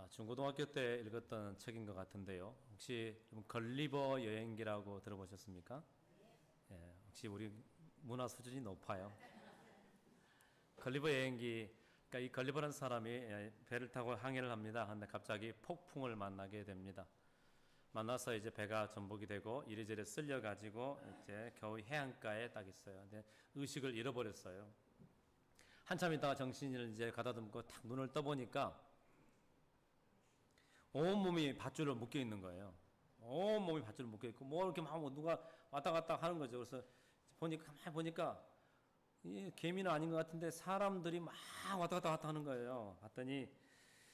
중고등학교 때 읽었던 책인 것 같은데요. 혹시 걸리버 여행기라고 들어보셨습니까? 예, 혹시 우리 문화 수준이 높아요. 걸리버 여행기, 그러니까 이 걸리버라는 사람이 배를 타고 항해를 합니다. 근데 갑자기 폭풍을 만나게 됩니다. 만나서 이제 배가 전복이 되고 이리저리 쓸려가지고 이제 겨우 해안가에 딱 있어요. 근데 의식을 잃어버렸어요. 한참 있다가 정신을 이제 가다듬고 탁 눈을 떠보니까 온몸이 밧줄로 묶여 있는 거예요. 온몸이 밧줄로 묶여 있고, 뭐 이렇게 막 누가 왔다 갔다 하는 거죠. 그래서 보니까, 가만히 보니까, 이 개미는 아닌 것 같은데 사람들이 막 왔다 갔다 하는 거예요. 봤더니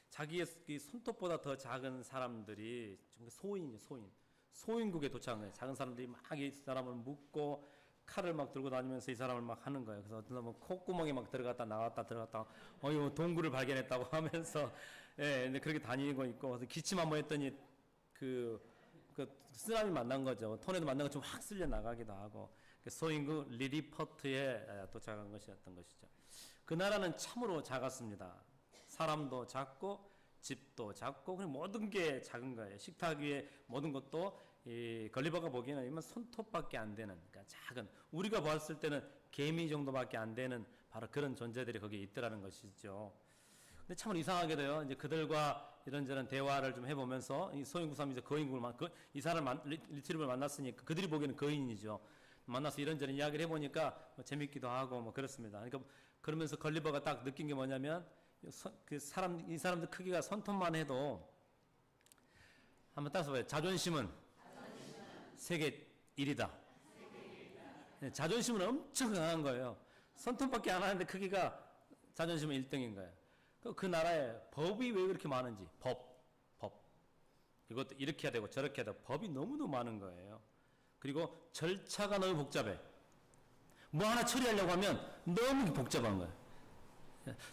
자기의 손톱보다 더 작은 사람들이, 소인이죠, 소인. 소인국에 도착한 거예요. 작은 사람들이 막 이 사람을 묶고, 칼을 막 들고 다니면서 이 사람을 막 하는 거예요. 그래서 어떤 놈은 콧구멍에 막 들어갔다 나갔다 어이 동굴을 발견했다고 하면서 예, 근데 그렇게 다니고 있고, 그래서 기침 한번 했더니 그 쓰나미 만난 거죠. 토네도 만난 것처럼 확 쓸려 나가기도 하고, 소인국 리리퍼트에 도착한 것이었던 것이죠. 그 나라는 참으로 작았습니다. 사람도 작고 집도 작고 그냥 모든 게 작은 거예요. 식탁 위에 모든 것도 이 걸리버가 보기에는 손톱밖에 안 되는, 그러니까 작은, 우리가 보았을 때는 개미 정도밖에 안 되는 바로 그런 존재들이 거기에 있더라는 것이죠. 근데 참으로 이상하게도요, 이제 그들과 이런저런 대화를 좀 해보면서 이 소인국 사람이 이제 거인국을 이 사람을 리트리버를 만났으니까 그들이 보기에는 거인이죠. 만나서 이런저런 이야기를 해보니까 뭐 재밌기도 하고 뭐 그렇습니다. 그러니까 그러면서 걸리버가 딱 느낀 게 뭐냐면 이 사람들 크기가 손톱만 해도 한번 따서 봐요. 자존심은 세계 1위다. 네, 자존심은 엄청 강한 거예요. 손톱밖에 안 하는데 크기가 자존심은 1등인 거예요. 그 나라에 법이 왜 그렇게 많은지, 법. 이것도 이렇게 해야 되고 저렇게 해야 되고 법이 너무너무 많은 거예요. 그리고 절차가 너무 복잡해. 뭐 하나 처리하려고 하면 너무 복잡한 거예요.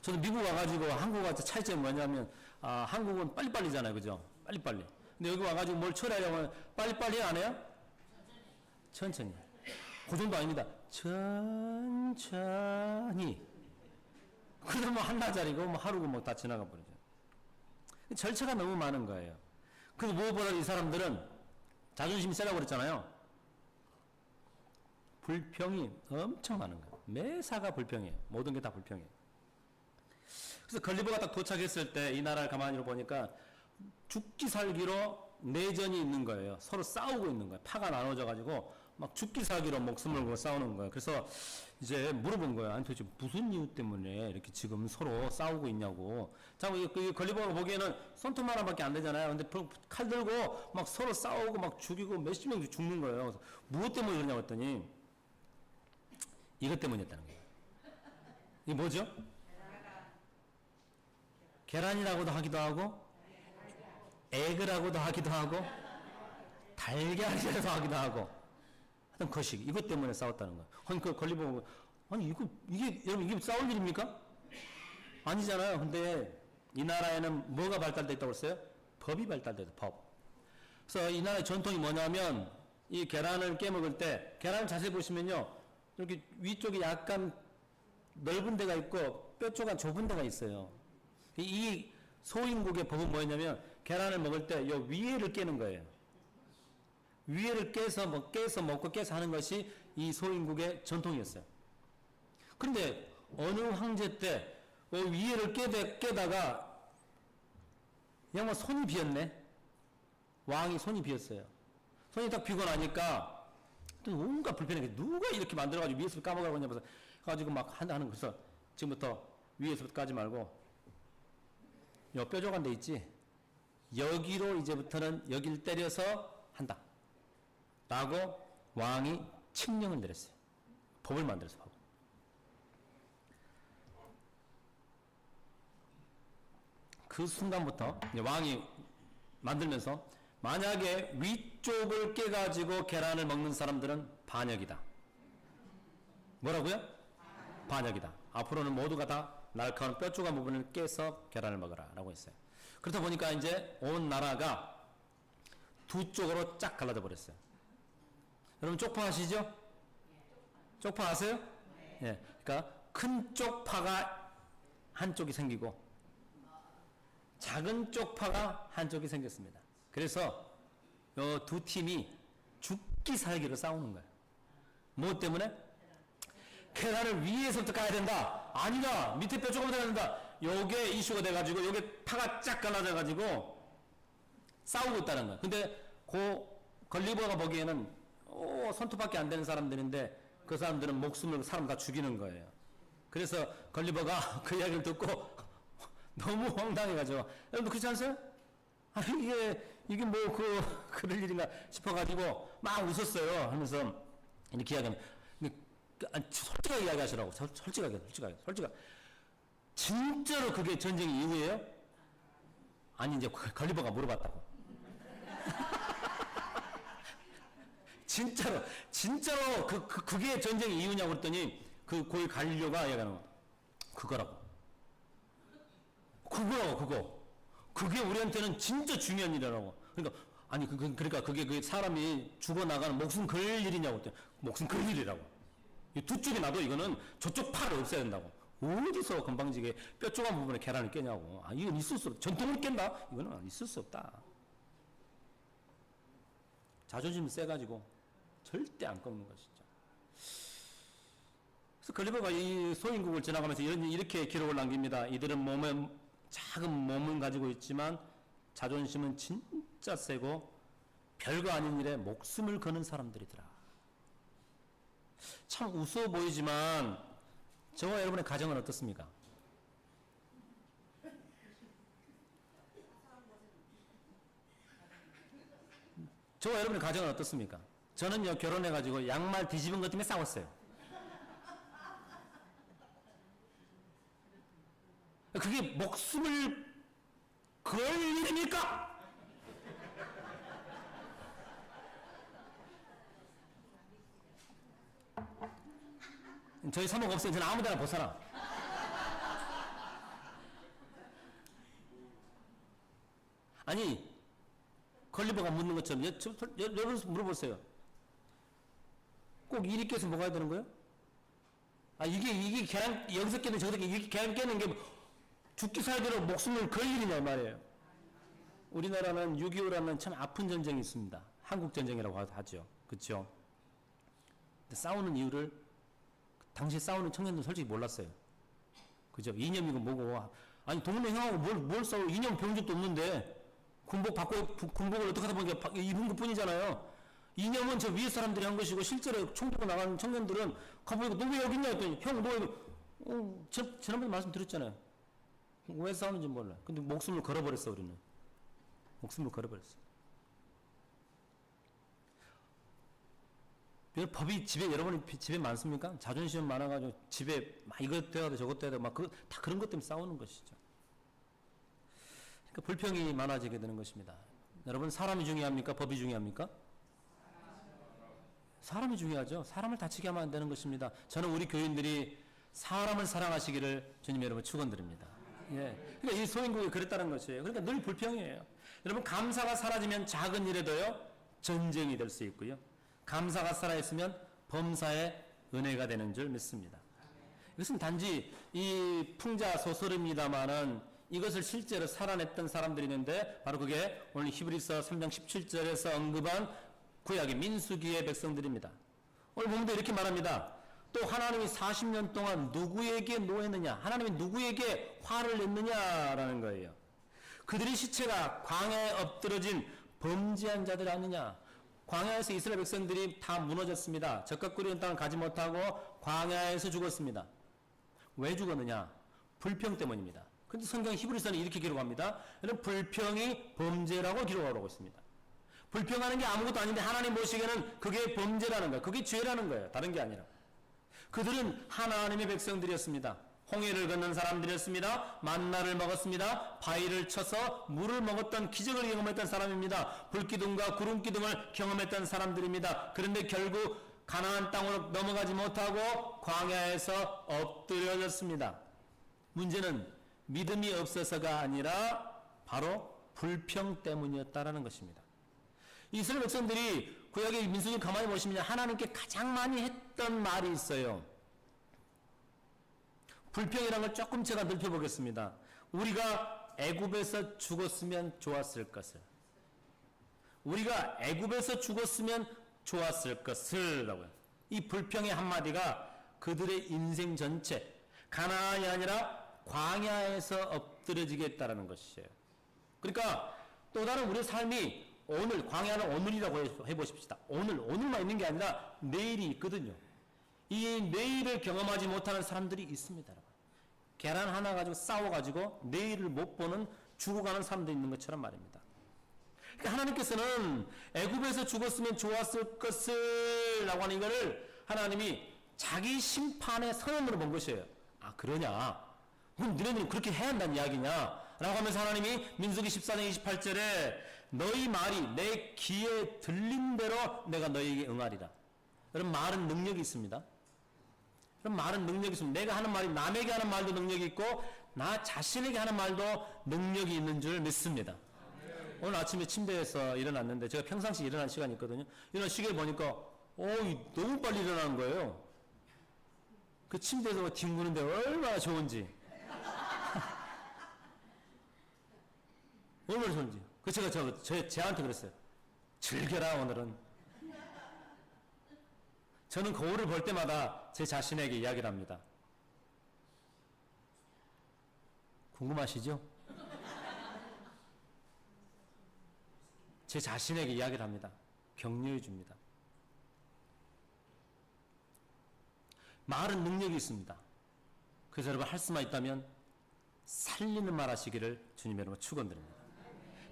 저도 미국 와가지고 한국 와서 차이점이 뭐냐면, 한국은 빨리빨리잖아요. 그죠? 빨리빨리. 근데 여기 와가지고 뭘 처리하려고 하면 빨리빨리 안 해요? 천천히. 그 정도 아닙니다. 천천히. 그러면 한나절이고 뭐 하루고 뭐 다 지나가 버리죠. 절차가 너무 많은 거예요. 그래서 무엇보다 이 사람들은 자존심이 세다고 그랬잖아요. 불평이 엄청 많은 거예요. 매사가 불평해요. 모든 게 다 불평해요. 그래서 걸리버가 딱 도착했을 때 이 나라를 가만히 보니까 죽기 살기로 내전이 있는 거예요. 서로 싸우고 있는 거예요. 파가 나눠져 가지고 막 죽기 살기로 목숨을 걸고 싸우는 거예요. 그래서 이제 물어본 거예요. 아니 도대체 무슨 이유 때문에 이렇게 지금 서로 싸우고 있냐고. 자, 그 걸리버가 보기에는 손톱 하나밖에 안 되잖아요. 근데 칼 들고 막 서로 싸우고 막 죽이고 몇십 명 죽는 거예요. 그래서 무엇 때문에 그러냐고 했더니 이것 때문이었다는 거예요. 이게 뭐죠? 계란이라고도 하기도 하고, 에그라고도 하기도 하고, 달걀이라고 하기도 하고, 하여튼 거식, 이것 때문에 싸웠다는 거예요. 아니, 그 걸리버, 아니, 여러분, 이게 싸울 일입니까? 아니잖아요. 근데 이 나라에는 뭐가 발달되어 있다고 했어요? 법이 발달되어 있어요, 법. 그래서 이 나라의 전통이 뭐냐면, 이 계란을 깨먹을 때, 계란을 자세히 보시면요, 이렇게 위쪽에 약간 넓은 데가 있고, 뼈 쪽은 좁은 데가 있어요. 이 소인국의 법은 뭐였냐면 계란을 먹을 때 요 위에를 깨는 거예요. 위에를 깨서 먹고 깨서 하는 것이 이 소인국의 전통이었어요. 그런데 어느 황제 때 위에를 깨다가 양반 손이 비었네. 왕이 손이 비었어요. 손이 딱 비고 나니까 온갖 불편하게 누가 이렇게 만들어가지고 위에서 까먹으라고 하냐면서 가지고 막 하는 거서 지금부터 위에서부터 까지 말고 요 뾰족한 데 있지? 여기로 이제부터는 여기를 때려서 한다. 라고 왕이 칙령을 내렸어요. 법을 만들어서 법. 그 순간부터 왕이 만들면서 만약에 위쪽을 깨가지고 계란을 먹는 사람들은 반역이다. 뭐라고요? 반역이다. 앞으로는 모두가 다 날카로운 뼈조각 부분을 깨서 계란을 먹어라 라고 했어요. 그러다 보니까 이제 온 나라가 두 쪽으로 쫙 갈라져 버렸어요. 여러분 쪽파 아시죠? 쪽파 아세요? 예. 그러니까 큰 쪽파가 한쪽이 생기고 작은 쪽파가 한쪽이 생겼습니다. 그래서 이 두 팀이 죽기 살기로 싸우는 거예요. 뭐 때문에? 계단을 위에서부터 까야 된다. 아니다. 밑에 뼈 조금 들어야 된다. 요게 이슈가 돼가지고 요게 파가 쫙 갈라져가지고 싸우고 있다는 거예요. 근데 걸리버가 보기에는 손톱밖에 안 되는 사람들인데 그 사람들은 목숨을 사람 다 죽이는 거예요. 그래서 걸리버가 그 이야기를 듣고 너무 황당해가지고 여러분도 그렇지 않으세요? 이게 뭐 그럴 일인가 싶어가지고 막 웃었어요. 하면서 이렇게 이야기하면 솔직하게 이야기하시라고. 솔직하게. 진짜로 그게 전쟁 이후예요? 아니 이제 걸리버가 물어봤다고. 진짜로 그게 전쟁 이유냐고 그랬더니 고위 관료가 얘기하는 거. 그거라고. 그게 우리한테는 진짜 중요한 일이라고. 그러니까 그게 사람이 죽어나가는 목숨 걸 일이냐고 했더니 목숨 걸 일이라고. 이 두 쪽이 나도 이거는 저쪽 팔을 없애야 된다고. 어디서 건방지게 뼈 조각 부분에 계란을 깨냐고. 이건 있을 수 없다. 전통을 깬다? 이거는 있을 수 없다. 자존심이 세가지고 절대 안 꺾는 것이죠. 그래서 걸리버가 이 소인국을 지나가면서 이렇게 기록을 남깁니다. 이들은 작은 몸은 가지고 있지만 자존심은 진짜 세고 별거 아닌 일에 목숨을 거는 사람들이더라. 참 우스워 보이지만 저와 여러분의 가정은 어떻습니까? 저와 여러분의 가정은 어떻습니까? 저는요, 결혼해가지고 양말 뒤집은 것 때문에 싸웠어요. 그게 목숨을 걸 일입니까? 저희 사목 없어요. 저는 아무 데나 못 살아. 아니, 걸리버가 묻는 것처럼 여러분 물어보세요. 꼭 이리 깨서 먹어야 되는 거예요? 이게 계란, 여기서 깨는 저기서 이렇게 계란 깨는 게 죽기 살기로 목숨을 걸 일이냐 말이에요. 우리나라는 6.25라는 참 아픈 전쟁이 있습니다. 한국전쟁이라고 하죠. 그렇죠? 싸우는 이유를 당시 싸우는 청년들은 솔직히 몰랐어요. 그죠? 이념이고 뭐고. 아니 동네 형하고 뭘 싸워. 이념 배운 적도 없는데 군복을 어떻게 하다 보니까 입은 것 뿐이잖아요. 이념은 저 위에 사람들이 한 것이고 실제로 총 들고 나가는 청년들은 가보니까 너 왜 여기 있냐 했더니 형 너 여기 지난번에 말씀드렸잖아요. 왜 싸우는지 몰라. 근데 목숨을 걸어버렸어. 우리는 목숨을 걸어버렸어. 법이 여러분 집에 많습니까? 자존심 많아가지고 집에 막 이것 해야 돼 저것 해야 돼 막 다 그런 것 때문에 싸우는 것이죠. 그러니까 불평이 많아지게 되는 것입니다. 여러분 사람이 중요합니까? 법이 중요합니까? 사람이 중요하죠. 사람을 다치게 하면 안 되는 것입니다. 저는 우리 교인들이 사람을 사랑하시기를 주님 여러분 축원드립니다. 예. 그러니까 이 소인국이 그랬다는 것이에요. 그러니까 늘 불평이에요. 여러분 감사가 사라지면 작은 일에도요 전쟁이 될 수 있고요. 감사가 살아있으면 범사의 은혜가 되는 줄 믿습니다. 이것은 단지 이 풍자 소설입니다만은 이것을 실제로 살아냈던 사람들이 있는데 바로 그게 오늘 히브리서 3장 17절에서 언급한 구약의 민수기의 백성들입니다. 오늘 보면 이렇게 말합니다. 또 하나님이 40년 동안 누구에게 노했느냐, 하나님이 누구에게 화를 냈느냐라는 거예요. 그들의 시체가 광야에 엎드러진 범죄한 자들 아니냐. 광야에서 이스라엘 백성들이 다 무너졌습니다. 적과 꿀이는 땅을 가지 못하고 광야에서 죽었습니다. 왜 죽었느냐? 불평 때문입니다. 그런데 성경 히브리서는 이렇게 기록합니다. 불평이 범죄라고 기록하고 있습니다. 불평하는 게 아무것도 아닌데 하나님 보시기에는 그게 범죄라는 거예요. 그게 죄라는 거예요. 다른 게 아니라. 그들은 하나님의 백성들이었습니다. 홍해를 건넌 사람들이었습니다. 만나를 먹었습니다. 바위를 쳐서 물을 먹었던 기적을 경험했던 사람입니다. 불기둥과 구름기둥을 경험했던 사람들입니다. 그런데 결국 가나안 땅으로 넘어가지 못하고 광야에서 엎드려졌습니다. 문제는 믿음이 없어서가 아니라 바로 불평 때문이었다라는 것입니다. 이스라엘 백성들이 구약의 민수기 가만히 보시면 하나님께 가장 많이 했던 말이 있어요. 불평이라는 걸 조금 제가 넓혀보겠습니다. 우리가 애굽에서 죽었으면 좋았을 것을. 우리가 애굽에서 죽었으면 좋았을 것을 라고요. 이 불평의 한마디가 그들의 인생 전체, 가나안이 아니라 광야에서 엎드려지겠다라는 것이에요. 그러니까 또 다른 우리의 삶이 오늘, 광야는 오늘이라고 해보십시다. 오늘만 있는 게 아니라 내일이 있거든요. 이 내일을 경험하지 못하는 사람들이 있습니다. 여러분. 계란 하나 가지고 싸워가지고 내일을 못 보는 죽어가는 사람도 있는 것처럼 말입니다. 그러니까 하나님께서는 애굽에서 죽었으면 좋았을 것을 라고 하는 이거를 하나님이 자기 심판의 선언으로 본 것이에요. 아, 그러냐? 그럼 너네들은 그렇게 해야 한다는 이야기냐? 라고 하면서 하나님이 민수기 14장 28절에 너희 말이 내 귀에 들린 대로 내가 너희에게 응하리라. 여러분, 말은 능력이 있습니다. 그럼 말은 능력이 있습니다. 내가 하는 말이 남에게 하는 말도 능력이 있고 나 자신에게 하는 말도 능력이 있는 줄 믿습니다. 오늘 아침에 침대에서 일어났는데 제가 평상시 일어날 시간이 있거든요. 일어나 시계를 보니까 너무 빨리 일어나는 거예요. 그 침대에서 뒹구는데 얼마나 좋은지. 얼마나 좋은지. 그 제가 제한테 그랬어요. 즐겨라 오늘은. 저는 거울을 볼 때마다 제 자신에게 이야기를 합니다. 궁금하시죠? 제 자신에게 이야기를 합니다. 격려해 줍니다. 말은 능력이 있습니다. 그래서 여러분 할 수만 있다면 살리는 말 하시기를 주님 여러분 축원드립니다.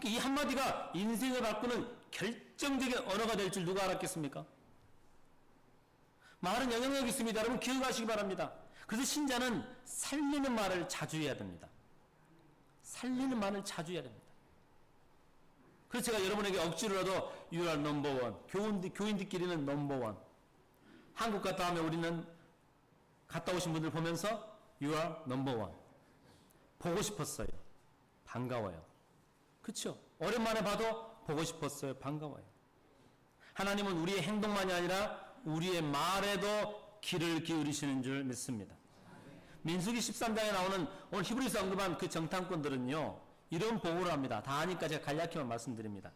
이 한마디가 인생을 바꾸는 결정적인 언어가 될 줄 누가 알았겠습니까? 말은 영향력이 있습니다. 여러분 기억하시기 바랍니다. 그래서 신자는 살리는 말을 자주 해야 됩니다. 살리는 말을 자주 해야 됩니다. 그래서 제가 여러분에게 억지로라도 You are number one. 교인들끼리는 number one. 한국 갔다 하면 우리는 갔다 오신 분들 보면서 You are number one. 보고 싶었어요. 반가워요. 그렇죠? 오랜만에 봐도 보고 싶었어요. 반가워요. 하나님은 우리의 행동만이 아니라 우리의 말에도 귀를 기울이시는 줄 믿습니다. 민수기 13장에 나오는 오늘 히브리서 언급한 그 정탐꾼들은요. 이런 보고를 합니다. 다 아니까 제가 간략히만 말씀드립니다.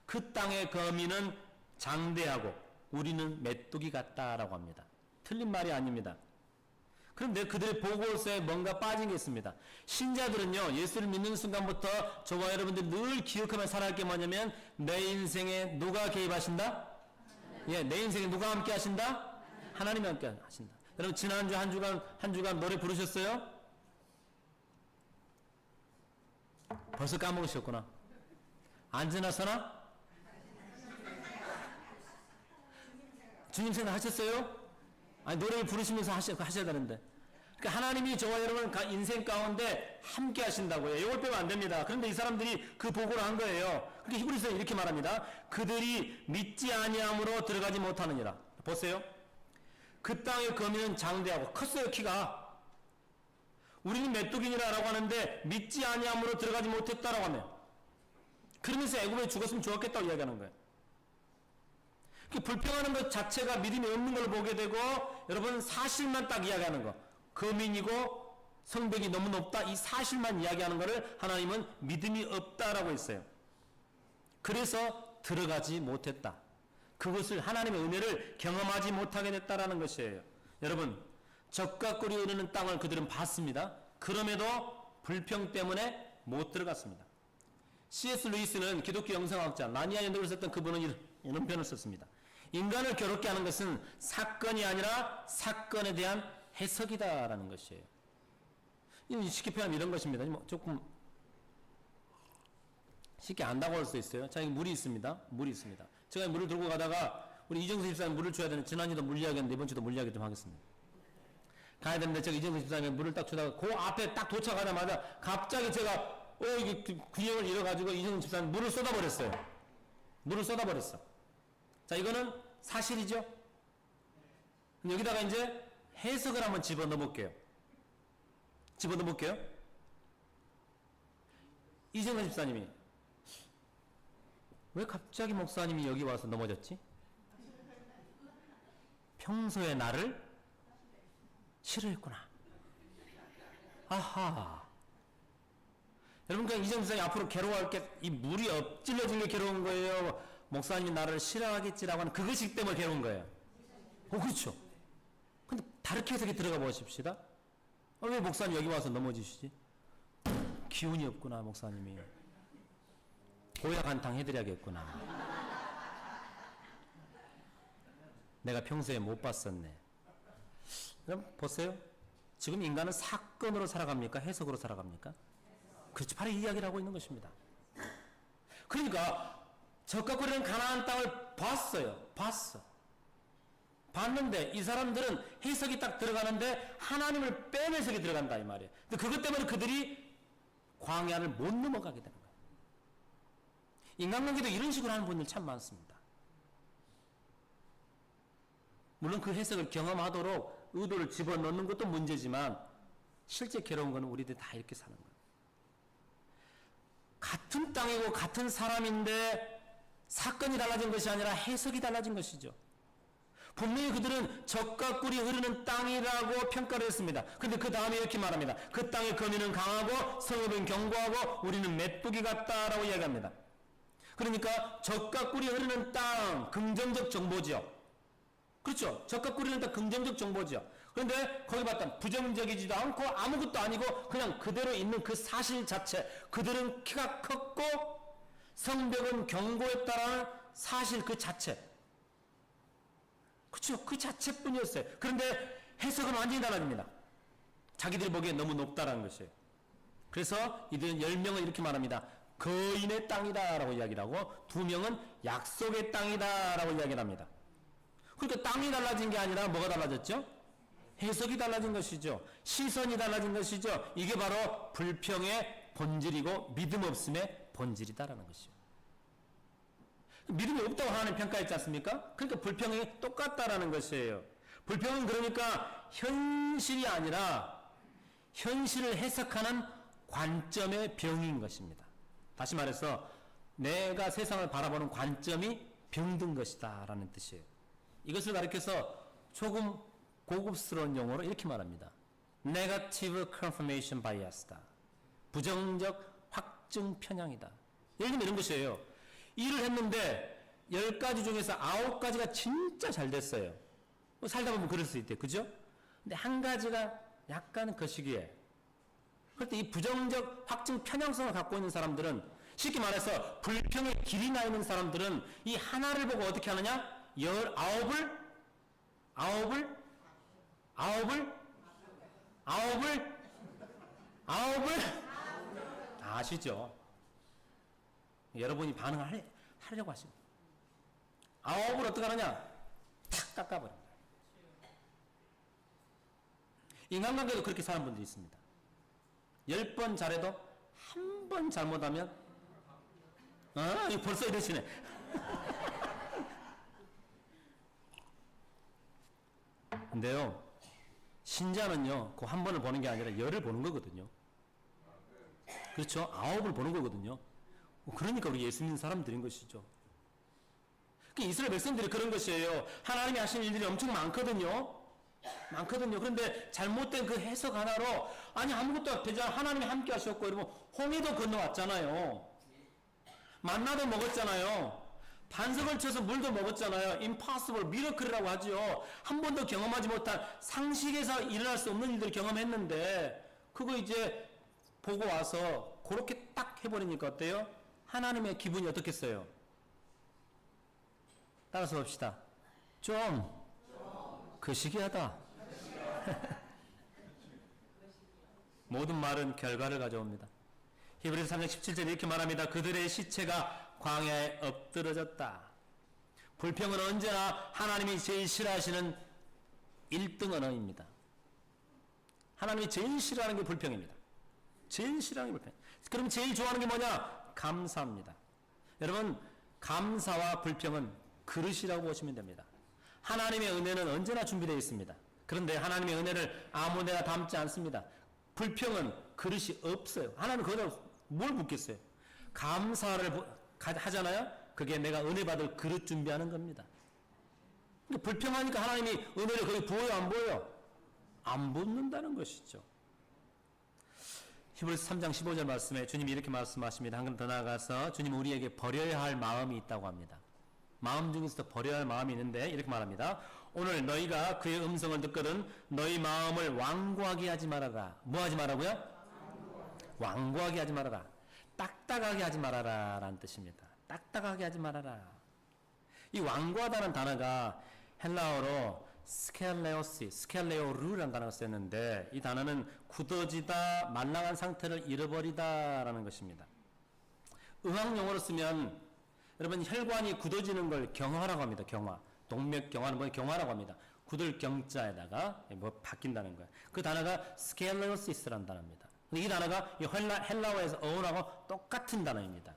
그 땅의 거민은 장대하고 우리는 메뚜기 같다라고 합니다. 틀린 말이 아닙니다. 그런데 그들의 보고서에 뭔가 빠진 게 있습니다. 신자들은요. 예수를 믿는 순간부터 저와 여러분들이 늘 기억하며 살아갈 게 뭐냐면 내 인생에 누가 개입하신다? 예, 내 인생에 누가 함께 하신다? 하나님이 함께 하신다. 여러분 지난주 한 주간 노래 부르셨어요? 벌써 까먹으셨구나. 앉으나 서나? 주님 생각하셨어요? 아니 노래를 부르시면서 하셔야 되는데. 그러니까 하나님이 저와 여러분 인생 가운데 함께 하신다고요. 이걸 빼면 안 됩니다. 그런데 이 사람들이 그 보고를 한 거예요. 그러니까 히브리서는 이렇게 말합니다. 그들이 믿지 아니함으로 들어가지 못하느니라. 보세요. 그 땅의 거민은 장대하고 컸어요. 키가. 우리는 메뚜기니라라고 하는데 믿지 아니함으로 들어가지 못했다라고 하면 그러면서 애굽에 죽었으면 좋았겠다고 이야기하는 거예요. 불평하는 것 자체가 믿음이 없는 걸 보게 되고 여러분 사실만 딱 이야기하는 거. 거민이고 성벽이 너무 높다. 이 사실만 이야기하는 것을 하나님은 믿음이 없다라고 했어요. 그래서 들어가지 못했다. 그것을 하나님의 은혜를 경험하지 못하게 됐다라는 것이에요. 여러분 적과 꿀이 흐르는 땅을 그들은 봤습니다. 그럼에도 불평 때문에 못 들어갔습니다. C.S. 루이스는 기독교 영성학자 나니아 연독을 썼던 그분은 이런 표현을 썼습니다. 인간을 괴롭게 하는 것은 사건이 아니라 사건에 대한 해석이다라는 것이에요. 쉽게 표현하면 이런 것입니다. 조금 쉽게 안다고 할 수 있어요. 자, 여기 물이 있습니다. 물이 있습니다. 제가 물을 들고 가다가 우리 이정수 집사님 물을 줘야 되는 지난주도 물 이야기했는데 이번 주도 물 이야기 좀 하겠습니다. 가야 되는데 제가 이정수 집사님 물을 딱 주다가 그 앞에 딱 도착하자마자 갑자기 제가 이게 균형을 잃어가지고 이정수 집사님 물을 쏟아버렸어요. 물을 쏟아버렸어. 자, 이거는 사실이죠? 여기다가 이제 해석을 한번 집어넣어볼게요. 이정수 집사님이 왜 갑자기 목사님이 여기 와서 넘어졌지? 평소에 나를 싫어했구나. 아하. 여러분, 그냥 이정수장이 앞으로 괴로워할 게, 이 물이 엎질러진 게 괴로운 거예요? 목사님이 나를 싫어하겠지라고 하는 그것이기 때문에 괴로운 거예요. 그렇죠. 근데 다르게 해석에 들어가 보십시다. 왜 목사님 여기 와서 넘어지시지? 기운이 없구나, 목사님이. 보약 한탕 해드려야겠구나. 내가 평소에 못 봤었네. 그럼 보세요. 지금 인간은 사건으로 살아갑니까? 해석으로 살아갑니까? 그렇지, 바로 이 이야기를 하고 있는 것입니다. 그러니까 적각거리는 가나안 땅을 봤어. 봤는데 이 사람들은 해석이 딱 들어가는데 하나님을 뺀 해석이 들어간다 이 말이에요. 근데 그것 때문에 그들이 광야를 못 넘어가게 되는 거예요. 인간관계도 이런 식으로 하는 분들 참 많습니다. 물론 그 해석을 경험하도록 의도를 집어넣는 것도 문제지만 실제 괴로운 거는 우리들이 다 이렇게 사는 거예요. 같은 땅이고 같은 사람인데 사건이 달라진 것이 아니라 해석이 달라진 것이죠. 분명히 그들은 적과 꿀이 흐르는 땅이라고 평가를 했습니다. 그런데 그 다음에 이렇게 말합니다. 그 땅의 거민은 강하고 성읍은 견고하고 우리는 메뚜기 같다라고 이야기합니다. 그러니까 적과 꿀이 흐르는 땅, 긍정적 정보죠. 그렇죠. 적과 꿀이 흐르는 땅, 긍정적 정보죠. 그런데 거기 봤다 부정적이지도 않고 아무것도 아니고 그냥 그대로 있는 그 사실 자체, 그들은 키가 컸고 성벽은 견고했다라는 사실 그 자체, 그렇죠. 그 자체뿐이었어요. 그런데 해석은 완전히 달라집니다. 자기들이 보기에 너무 높다라는 것이에요. 그래서 이들은 10명은 이렇게 말합니다. 거인의 땅이다 라고 이야기를 하고 2명은 약속의 땅이다 라고 이야기를 합니다. 그러니까 땅이 달라진 게 아니라 뭐가 달라졌죠? 해석이 달라진 것이죠. 시선이 달라진 것이죠. 이게 바로 불평의 본질이고 믿음 없음의 본질이다라는 것이죠. 믿음이 없다고 하나님 평가했지 않습니까? 그러니까 불평이 똑같다라는 것이에요. 불평은 그러니까 현실이 아니라 현실을 해석하는 관점의 병인 것입니다. 다시 말해서 내가 세상을 바라보는 관점이 병든 것이다 라는 뜻이에요. 이것을 가리켜서 조금 고급스러운 용어로 이렇게 말합니다. Negative confirmation bias다. 부정적 확증 편향이다. 예를 들면 이런 것이에요. 일을 했는데 10가지 중에서 9가지가 진짜 잘 됐어요. 살다 보면 그럴 수 있대. 그죠? 근데 한 가지가 약간 거시기해. 그럴 때 이 부정적 확증 편향성을 갖고 있는 사람들은, 쉽게 말해서 불평의 길이 나 있는 사람들은 이 하나를 보고 어떻게 하느냐? 19을 아시죠? 여러분이 반응을 하려고 하십니다. 9을 어떻게 하느냐? 탁 깎아버립니다. 인간관계도 그렇게 사는 분들이 있습니다. 10번 잘해도 한 번 잘못하면 이거 벌써 이러시네. 근데요, 신자는요, 그 한 번을 보는 게 아니라 열을 보는 거거든요. 그렇죠? 9을 보는 거거든요. 그러니까 우리 예수 믿는 사람들인 것이죠. 이스라엘 백성들이 그런 것이에요. 하나님이 하신 일들이 엄청 많거든요. 그런데 잘못된 그 해석 하나로, 아니 아무것도 되지 않아, 하나님이 함께 하셨고, 여러분 홍해도 건너왔잖아요. 만나도 먹었잖아요. 반석을 쳐서 물도 먹었잖아요. impossible, 미러클이라고 하죠. 한 번도 경험하지 못한, 상식에서 일어날 수 없는 일들을 경험했는데 그거 이제 보고 와서 그렇게 딱 해버리니까 어때요? 하나님의 기분이 어떻겠어요? 따라서 봅시다. 좀 거시기하다. 모든 말은 결과를 가져옵니다. 히브리서 3장 17절 이렇게 말합니다. 그들의 시체가 광야에 엎드러졌다. 불평은 언제나 하나님이 제일 싫어하시는 1등 언어입니다. 하나님이 제일 싫어하는 게 불평입니다. 제일 싫어하는 게 불평. 그럼 제일 좋아하는 게 뭐냐? 감사입니다. 여러분, 감사와 불평은 그릇이라고 보시면 됩니다. 하나님의 은혜는 언제나 준비되어 있습니다. 그런데 하나님의 은혜를 아무데나 담지 않습니다. 불평은 그릇이 없어요. 하나님은 거기다 뭘 붓겠어요? 감사를 하잖아요. 그게 내가 은혜 받을 그릇 준비하는 겁니다. 불평하니까 하나님이 은혜를 거기 부어요, 안 부어요? 안 붓는다는 것이죠. 히브리서 3장 15절 말씀에 주님이 이렇게 말씀하십니다. 한 걸음 더 나아가서 주님은 우리에게 버려야 할 마음이 있다고 합니다. 마음 중에서도 버려야 할 마음이 있는데 이렇게 말합니다. 오늘 너희가 그의 음성을 듣거든 너희 마음을 완고하게 하지 말아라. 뭐 하지 말라고요? 완고하게 하지 말아라. 딱딱하게 하지 말아라 라는 뜻입니다. 딱딱하게 하지 말아라. 이 완고하다는 단어가 헬라어로 스켈레오르라는 단어가 쓰였는데 이 단어는 굳어지다, 말랑한 상태를 잃어버리다 라는 것입니다. 의학용어로 쓰면 여러분 혈관이 굳어지는 걸 경화라고 합니다. 경화. 동맥경화는 뭐 경화라고 합니다. 굳을 경자에다가 뭐 바뀐다는 거예요. 그 단어가 스켈레오시스라는 단어입니다. 이 단어가 헬라어에서 어원하고 똑같은 단어입니다.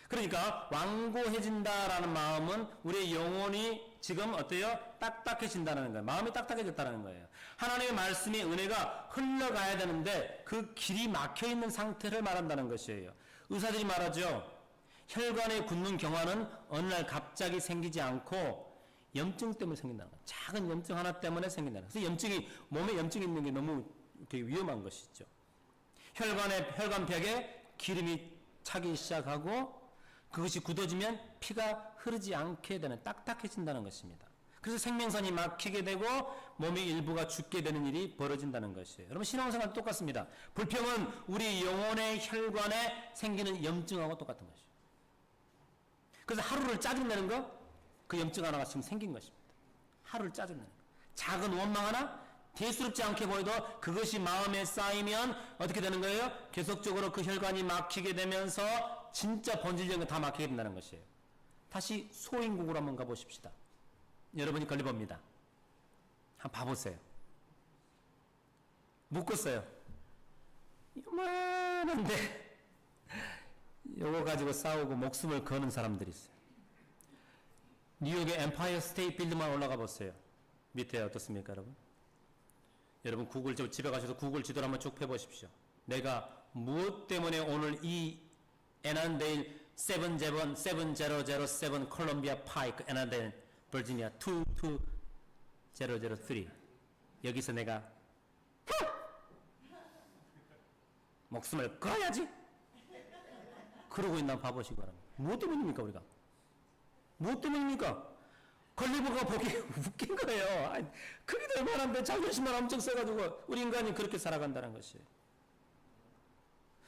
그러니까 완고해진다라는 마음은 우리의 영혼이 지금 어때요? 딱딱해진다는 거예요. 마음이 딱딱해졌다는 거예요. 하나님의 말씀이 은혜가 흘러가야 되는데 그 길이 막혀있는 상태를 말한다는 것이에요. 의사들이 말하죠. 혈관에 굳는 경화는 어느 날 갑자기 생기지 않고 염증 때문에 생긴다는 거예요. 작은 염증 하나 때문에 생긴다는 거예요. 그래서 몸에 염증이 있는 게 너무 되게 위험한 것이죠. 혈관벽에 기름이 차기 시작하고 그것이 굳어지면 피가 흐르지 않게 되는 딱딱해진다는 것입니다. 그래서 생명선이 막히게 되고 몸의 일부가 죽게 되는 일이 벌어진다는 것이에요. 여러분 신앙생활도 똑같습니다. 불평은 우리 영혼의 혈관에 생기는 염증하고 똑같은 것이에요. 그래서 하루를 짜증내는 거, 그 염증 하나가 지금 생긴 것입니다. 하루를 짜증내는 거. 작은 원망 하나 대수롭지 않게 보여도 그것이 마음에 쌓이면 어떻게 되는 거예요? 계속적으로 그 혈관이 막히게 되면서 진짜 본질적인 다 막히게 된다는 것이에요. 다시 소인국으로 한번 가보십시다. 여러분이 걸려봅니다. 한번 봐보세요. 묶었어요. 요만한데 요거 가지고 싸우고 목숨을 거는 사람들이 있어요. 뉴욕의 엠파이어 스테이트 빌드만 올라가 보세요. 밑에 어떻습니까, 여러분? 여러분 구글 집에 가셔서 구글 지도를 한번 쭉 펴보십시오. 내가 무엇 때문에 오늘 이 애난데일 7007 콜롬비아 파이크 애난데일 버지니아 22003 여기서 내가 목숨을 걸어야지 그러고 있나 봐보시기 바랍니다. 무엇 때문입니까 우리가? 무엇 때문입니까? 걸리버가 보기에 웃긴 거예요. 아니, 크기도 얼마나인데 자존심만 엄청 써가지고 우리 인간이 그렇게 살아간다는 것이에요.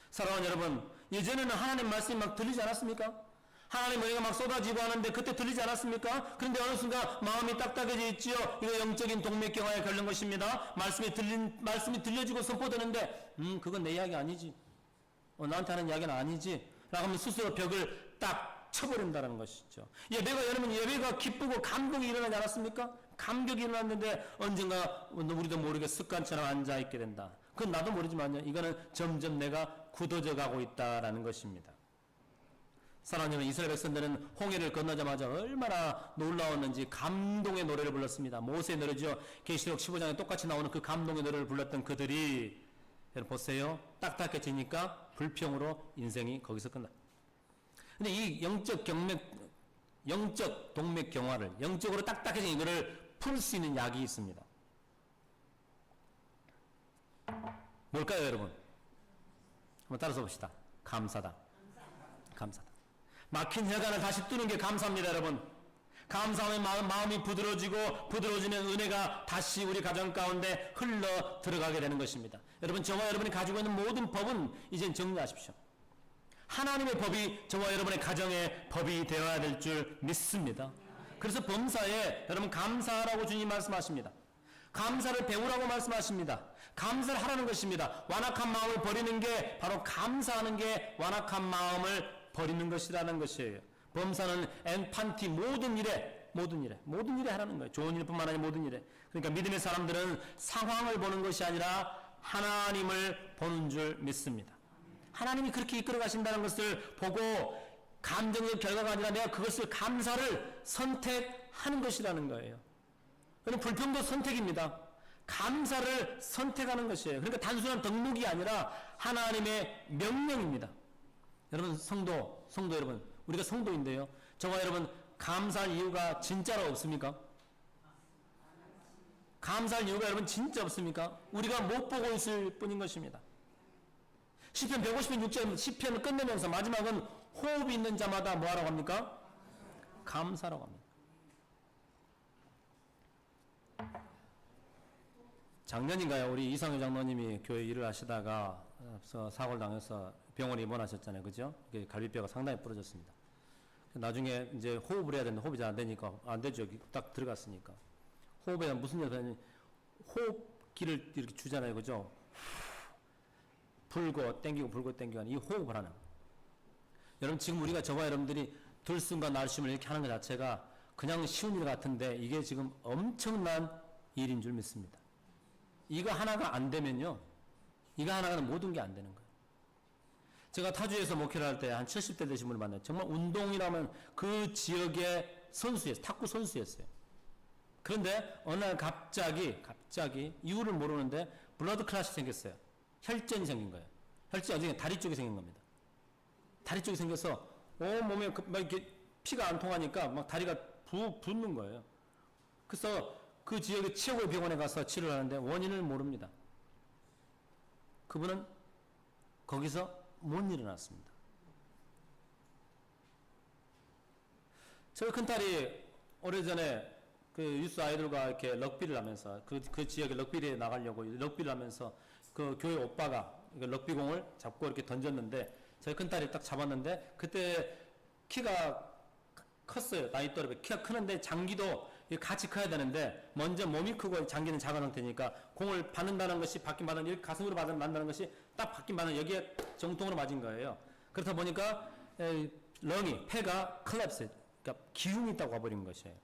사랑하는 여러분, 예전에는 하나님 말씀이 막 들리지 않았습니까? 하나님 은혜가 막 쏟아지고 하는데 그때 들리지 않았습니까? 그런데 어느 순간 마음이 딱딱해져 있지요. 이거 영적인 동맥경화에 걸린 것입니다. 말씀이 들려지고 선포되는데 그건 내 이야기 아니지. 나한테 하는 이야기는 아니지. 라고 하면 스스로 벽을 딱 쳐버린다는 것이죠. 예배가 기쁘고 감동이 일어나지 않았습니까? 감격이 일어났는데 언젠가 우리도 모르게 습관처럼 앉아있게 된다. 그건 나도 모르지만요. 이거는 점점 내가 굳어져 가고 있다라는 것입니다. 사랑하는 이스라엘 백성들은 홍해를 건너자마자 얼마나 놀라웠는지 감동의 노래를 불렀습니다. 모세의 노래죠. 계시록 15장에 똑같이 나오는 그 감동의 노래를 불렀던 그들이 여러분 보세요. 딱딱해지니까 불평으로 인생이 거기서 끝나. 근데 이 영적 동맥경화를 영적으로 딱딱해진 이거를 풀 수 있는 약이 있습니다. 뭘까요, 여러분? 한번 따라서 봅시다. 감사다. 막힌 혈관을 다시 뚫는 게 감사합니다, 여러분. 감사하면 마음이 부드러워지면 은혜가 다시 우리 가정 가운데 흘러 들어가게 되는 것입니다. 여러분, 저와 여러분이 가지고 있는 모든 법은 이젠 정리하십시오. 하나님의 법이 저와 여러분의 가정의 법이 되어야 될 줄 믿습니다. 그래서 범사에 여러분 감사하라고 주님 말씀하십니다. 감사를 배우라고 말씀하십니다. 감사를 하라는 것입니다. 완악한 마음을 버리는 게 바로 감사하는 게 완악한 마음을 버리는 것이라는 것이에요. 범사는 엔판티 모든 일에 하라는 거예요. 좋은 일뿐만 아니라 모든 일에. 그러니까 믿음의 사람들은 상황을 보는 것이 아니라 하나님을 보는 줄 믿습니다. 하나님이 그렇게 이끌어 가신다는 것을 보고 감정적 결과가 아니라 내가 그것을 감사를 선택하는 것이라는 거예요. 그럼 불평도 선택입니다. 감사를 선택하는 것이에요. 그러니까 단순한 덕목이 아니라 하나님의 명령입니다. 여러분 성도 여러분, 우리가 성도인데요. 저와 여러분 감사할 이유가 진짜로 없습니까? 감사할 이유가 여러분 진짜 없습니까? 우리가 못 보고 있을 뿐인 것입니다. 시편 150편 6절 시편을 끝내면서 마지막은 호흡이 있는 자마다 뭐 하라고 합니까? 감사라고 합니다. 작년인가요? 우리 이상효 장로님이 교회 일을 하시다가 사고를 당해서 병원에 입원하셨잖아요. 그죠? 갈비뼈가 상당히 부러졌습니다. 나중에 이제 호흡을 해야 되는데 호흡이 잘 안 되니까, 안 되죠. 여기 딱 들어갔으니까. 호흡에 무슨 일이 하냐면 호흡기를 이렇게 주잖아요. 그죠? 불고 땡기고 불고 땡기고 하는 이 호흡을 하는. 여러분 지금 우리가 저와 여러분들이 들숨과 날숨을 이렇게 하는 것 자체가 그냥 쉬운 일 같은데 이게 지금 엄청난 일인 줄 믿습니다. 이거 하나가 안 되면요. 이거 하나가 모든 게 안 되는 거예요. 제가 타주에서 목회를 할 때 한 70대 되신 분을 만나요. 정말 운동이라면 그 지역의 선수였어요. 탁구 선수였어요. 그런데 어느 날 갑자기 이유를 모르는데 블러드 클래시 생겼어요. 혈전이 생긴 거예요. 혈전이 나중에 다리 쪽에 생긴 겁니다. 다리 쪽에 생겨서 온 몸에 막 이렇게 피가 안 통하니까 막 다리가 붓는 거예요. 그래서 그 지역의 최고의 병원에 가서 치료를 하는데 원인을 모릅니다. 그분은 거기서 못 일어났습니다. 저희 큰딸이 오래전에 그 유스 아이들과 이렇게 럭비를 하면서 그 지역에 럭비를 나가려고 럭비를 하면서 그 교회 오빠가 럭비공을 잡고 이렇게 던졌는데 저희 큰딸이 딱 잡았는데 그때 키가 컸어요. 나이 또래 키가 크는데 장기도 같이 커야 되는데 먼저 몸이 크고 장기는 작은 상태니까 공을 받는다는 것이 받긴 받는 이렇게 가슴으로 받는다는 것이 딱 받긴 받는 여기에 정통으로 맞은 거예요. 그렇다 보니까 폐가 컬랩스, 그러니까 기흉이 있다고 와버린 것이에요.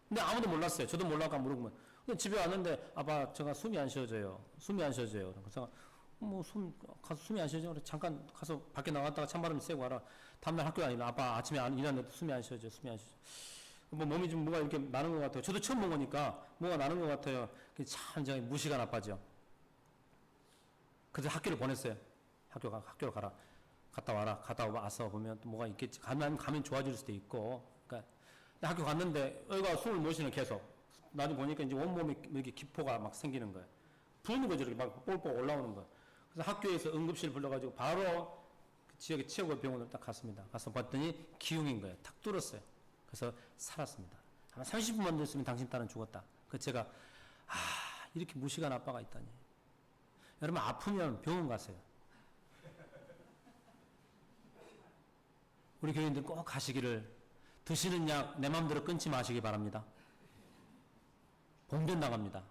근데 아무도 몰랐어요. 저도 몰라서 물어보면 집에 왔는데 아빠 제가 숨이 안 쉬어져요. 그래서 가서 숨이 안 쉬어져. 잠깐 가서 밖에 나갔다가 찬바람 쐬고 와라. 다음날 학교 다니면 아빠 아침에 일하는데 숨이 안 쉬어져. 뭐 몸이 좀 뭐가 이렇게 나는 것 같아요. 저도 처음 본 거니까 뭐가 나는 것 같아요. 참 제가 무시가 나빠져. 그래서 학교를 보냈어요. 학교로 가라. 갔다 와라. 갔다 와서 보면 또 뭐가 있겠지. 가면 좋아질 수도 있고. 그러니까 학교 갔는데 애가 숨을 못 쉬는 계속. 나중에 보니까 이제 온몸에 이렇게 기포가 막 생기는 거예요. 부는 거죠. 이렇게 막 პოლპოლ 올라오는 거예요. 그래서 학교에서 응급실 불러가지고 바로 그 지역의 최고의 병원을 딱 갔습니다. 가서 봤더니 기흉인 거예요. 탁 뚫었어요. 그래서 살았습니다. 아마 30분만 됐으면 당신 딸은 죽었다. 그래서 제가 이렇게 무식한 아빠가 있다니. 여러분 아프면 병원 가세요. 우리 교인들 꼭 가시기를 드시는 약 내 마음대로 끊지 마시기 바랍니다. 봉변 나갑니다.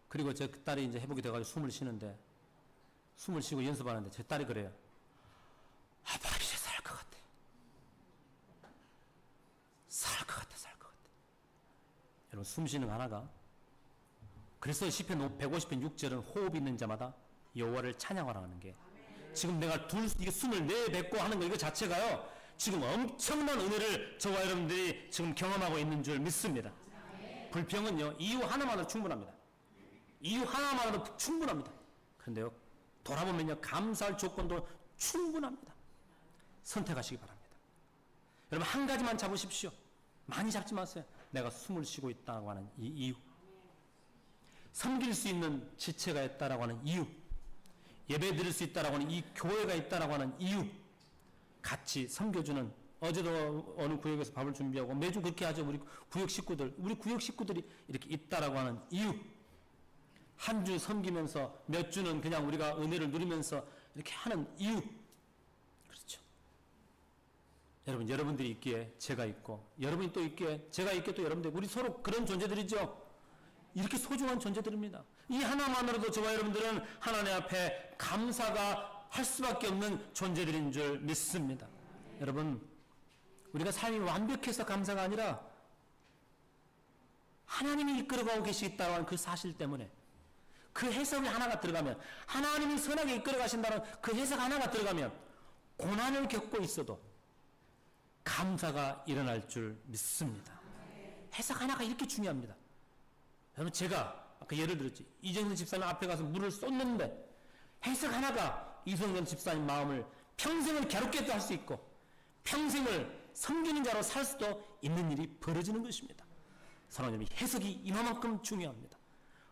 그리고 제 딸이 이제 회복이 돼가지고 숨을 쉬고 연습하는데 제 딸이 그래요. 아빠 이제 살 것 같아. 여러분 숨 쉬는 거 하나가. 그래서 시편 150편 6절은 호흡 있는 자마다 여호와를 찬양하라 하는 게 지금 내가 이게 숨을 내뱉고 하는 거 이거 자체가요. 지금 엄청난 은혜를 저와 여러분들이 지금 경험하고 있는 줄 믿습니다. 불평은요. 이유 하나만으로 충분합니다. 그런데요. 돌아보면요. 감사할 조건도 충분합니다. 선택하시기 바랍니다. 여러분 한 가지만 잡으십시오. 많이 잡지 마세요. 내가 숨을 쉬고 있다고 하는 이 이유. 섬길 수 있는 지체가 있다라고 하는 이유. 예배 드릴 수 있다라고 하는 이 교회가 있다라고 하는 이유. 같이 섬겨주는, 어제도 어느 구역에서 밥을 준비하고 매주 그렇게 하죠. 우리 구역 식구들이 이렇게 있다라고 하는 이유. 한 주 섬기면서 몇 주는 그냥 우리가 은혜를 누리면서 이렇게 하는 이유. 그렇죠. 여러분, 여러분들이 있기에 제가 있고, 여러분이 또 있기에 제가 있기에 또 여러분들, 우리 서로 그런 존재들이죠. 이렇게 소중한 존재들입니다. 이 하나만으로도 저와 여러분들은 하나님 앞에 감사가 할 수밖에 없는 존재들인 줄 믿습니다. 여러분, 우리가 삶이 완벽해서 감사가 아니라 하나님이 이끌어가고 계시겠다고 하는 그 사실 때문에, 그 해석이 하나가 들어가면, 하나님이 선하게 이끌어 가신다는 그 해석 하나가 들어가면 고난을 겪고 있어도 감사가 일어날 줄 믿습니다. 해석 하나가 이렇게 중요합니다. 여러분, 제가 아까 예를 들었지, 이정선 집사님 앞에 가서 물을 쏟는데 해석 하나가 이성전 집사님 마음을 평생을 괴롭게도 할 수 있고 평생을 섬기는 자로 살 수도 있는 일이 벌어지는 것입니다. 사랑하는 여러분, 해석이 이만큼 중요합니다.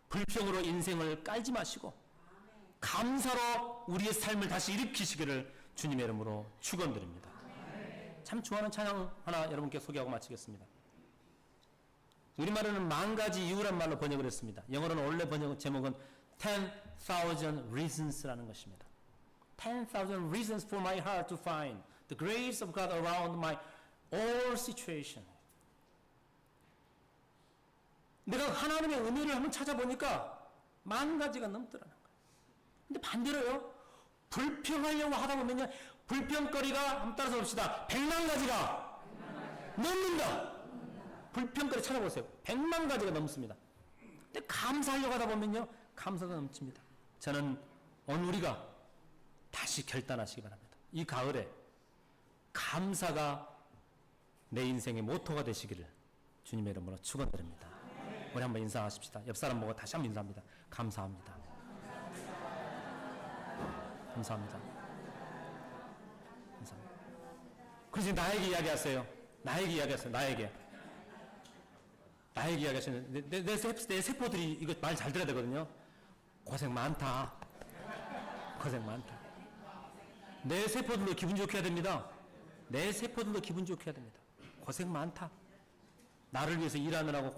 불평으로 인생을 깔지 마시고 감사로 우리의 삶을 다시 일으키시기를 주님의 이름으로 축원드립니다. 참 좋아하는 찬양 하나 여러분께 소개하고 마치겠습니다. 우리말로는 10,000가지 이유란 말로 번역을 했습니다. 영어로는 원래 번역 제목은 10,000 reasons라는 것입니다. 10,000 reasons for my heart to find the grace of God around my all situation. 내가 하나님의 은혜를 한번 찾아보니까 10,000가지가 넘더라는 거예요. 근데 반대로요, 불평하려고 하다 보면요, 불평거리가 한번 따라서 봅시다. 10,000가지가 넘는다. 불평거리 찾아보세요. 10,000가지가 넘습니다. 근데 감사하려고 하다 보면요, 감사가 넘칩니다. 저는 오늘 우리가 다시 결단하시기 바랍니다. 이 가을에 감사가 내 인생의 모토가 되시기를 주님의 이름으로 축원드립니다. 우리 한번 인사하십시다. 옆 사람 보고 다시 한번 인사합니다. 감사합니다. 감사합니다. 감사합니다. 그래서 나에게 이야기하세요. 나에게 이야기하세요. 나에게 이야기하시는 내 세포들이 이거 말 잘 들어야 되거든요. 고생 많다. 고생 많다. 내 세포들도 기분 좋게 해야 됩니다. 내 세포들도 기분 좋게 해야 됩니다. 고생 많다. 나를 위해서 일하느라고